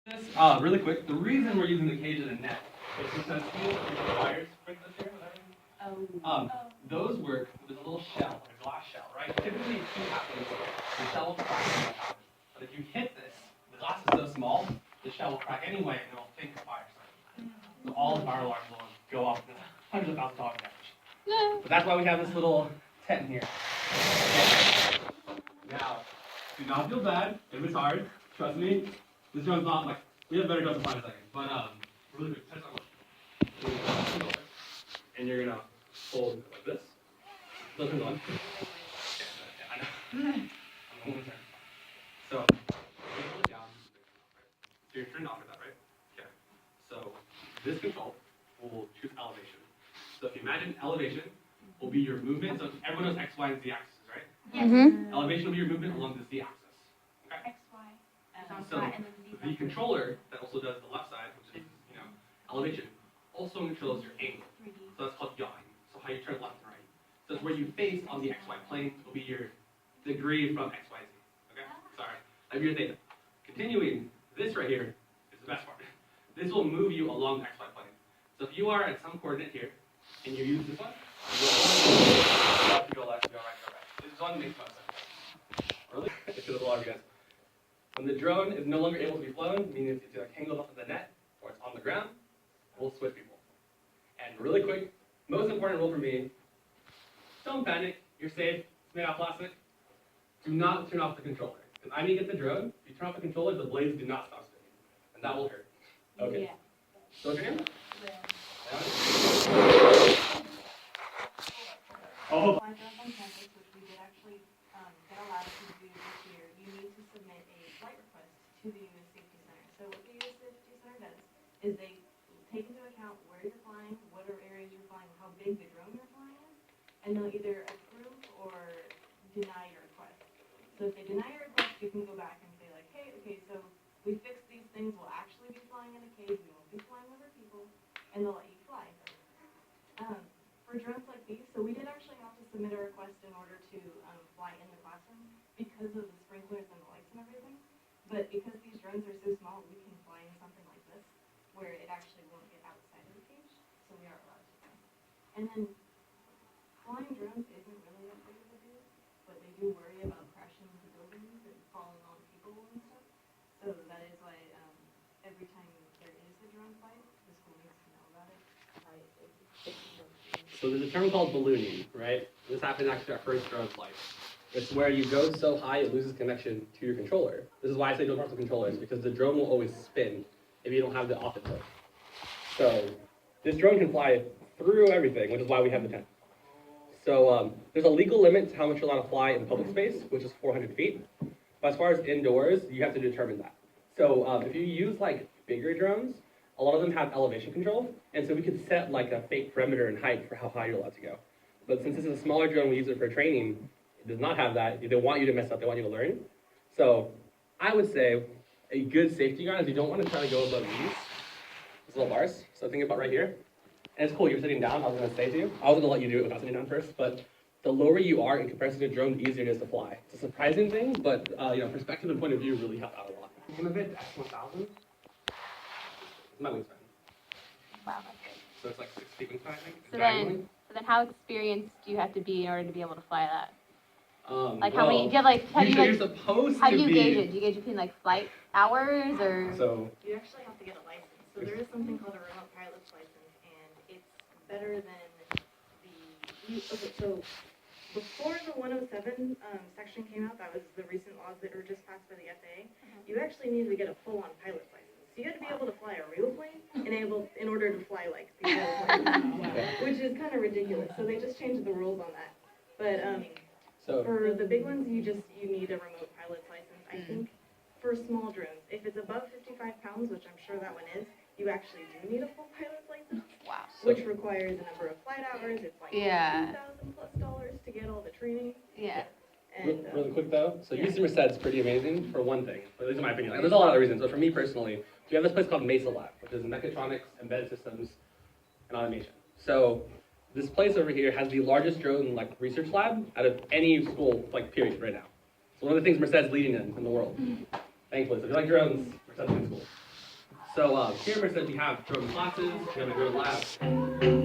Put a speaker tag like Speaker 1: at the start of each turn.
Speaker 1: This, really quick, the reason we're using the cage and the net is because these wires for this here, those work with a little shell, a glass shell, right? Typically, two happens. The shell will crack and what happens. But if you hit this, the glass is so small, the shell will crack anyway, and it will think a fire starting. So all the fire alarms will go off with hundreds of thousands of dollars damage. But that's why we have this little tent here. Okay. Now, do not feel bad if it's hard. Trust me. This drone's not like, we have better drones in 5 seconds, but really quick, test on and you're gonna hold it like this. Looking on. Yeah, I know. I'm almost there. So, you hold it down. So you're turned off with that, right? Okay. So, this control will choose elevation. So if you imagine elevation will be your movement, so everyone knows X, Y, and Z axis, right?
Speaker 2: Yes. Mm-hmm.
Speaker 1: Elevation will be your movement along the Z axis. Okay?
Speaker 2: X, Y.
Speaker 1: So the controller that also does the left side, which is, elevation, also controls your angle. So that's called yawing. So how you turn left and right. So it's where you face on the XY plane will be your degree from X, Y, Z. Okay? Sorry. That'd be your theta. Continuing, this right here is the best part. This will move you along the XY plane. So if you are at some coordinate here, and you use this one, you go left, you go right, go right. This one makes no sense. Really? It should have a lot of you guys. When the drone is no longer able to be flown, meaning it's either tangled up in the net or it's on the ground, we'll switch people. And really quick, most important rule for me, don't panic, you're safe, it's made out of plastic. Do not turn off the controller. Because I need to get the drone, if you turn off the controller, the blades do not stop spinning. And that will hurt. Okay. Yeah. So what's your name? Oh.
Speaker 2: On campus, which we did actually get allowed to do this year, you need to submit a flight request to the U.S. Safety Center. So what the U.S. Safety Center does is they take into account where you're flying, what areas you're flying, how big the drone you're flying is, and they'll either approve or deny your request. So if they deny your request, you can go back and say like, hey, okay, so we fixed these things, we'll actually be flying in a cage, we won't be flying over people, and they'll let you fly. For drones like these, so we did actually have to submit a request in order to fly in the classroom because of the sprinklers and the lights and everything. But because these drones are so small, we can fly in something like this, where it actually won't get outside of the cage, so we are allowed to fly. And then flying drones isn't really that big of a deal, but they do worry about crashing into buildings and falling on people and stuff. So that is why every time there is a drone flight, the school needs to know about it.
Speaker 1: So there's a term called ballooning, right? This happened actually our first drone flight. It's where you go so high it loses connection to your controller. This is why I say don't trust the controllers, because the drone will always spin if you don't have the opposite. So this drone can fly through everything, which is why we have the tent. So there's a legal limit to how much you're allowed to fly in public space, which is 400 feet. But as far as indoors, you have to determine that. So if you use like bigger drones, a lot of them have elevation control, and so we could set like a fake perimeter and height for how high you're allowed to go. But since this is a smaller drone, we use it for training, it does not have that. They want you to mess up, they want you to learn. So I would say a good safety guard is you don't want to try to go above these little bars. So think about right here. And it's cool, you're sitting down, I was gonna say to you. I was gonna let you do it without sitting down first, but the lower you are in comparison to drone, the easier it is to fly. It's a surprising thing, but perspective and point of view really help out a lot. Name of it, X1000. My wingspan.
Speaker 3: Wow, that's great.
Speaker 1: So it's like 6 feet wingspan, I think.
Speaker 3: So then how experienced do you have to be in order to be able to fly that? Like how many, do you have like, how do you
Speaker 1: gauge
Speaker 3: it? Do you gauge it between like flight hours or?
Speaker 1: So
Speaker 2: you actually have to get a license. So there is something called a remote pilot's license, and it's better than okay, so before the 107 section came out, that was the recent laws that were just passed by the FAA, you actually needed to get a full-on pilot's license. So you had to be able to fly a real plane in order to fly like these little planes, which is kind of ridiculous. So they just changed the rules on that. But for the big ones, you need a remote pilot's license. I think for small drones, if it's above 55 pounds, which I'm sure that one is, you actually do need a full pilot's license.
Speaker 3: Wow.
Speaker 2: Which requires a number of flight hours. It's like $2,000+ to get all the training.
Speaker 3: Yeah.
Speaker 2: And,
Speaker 1: really quick though, so using Merced is pretty amazing for one thing, at least in my opinion. And there's a lot of other reasons, but for me personally, we have this place called Mesa Lab, which is mechatronics, embedded systems, and automation. So this place over here has the largest drone research lab out of any school period right now. So one of the things Merced is leading in the world, thankfully. So if you like drones, Merced's in school. So here at Merced, we have drone classes, we have a drone lab.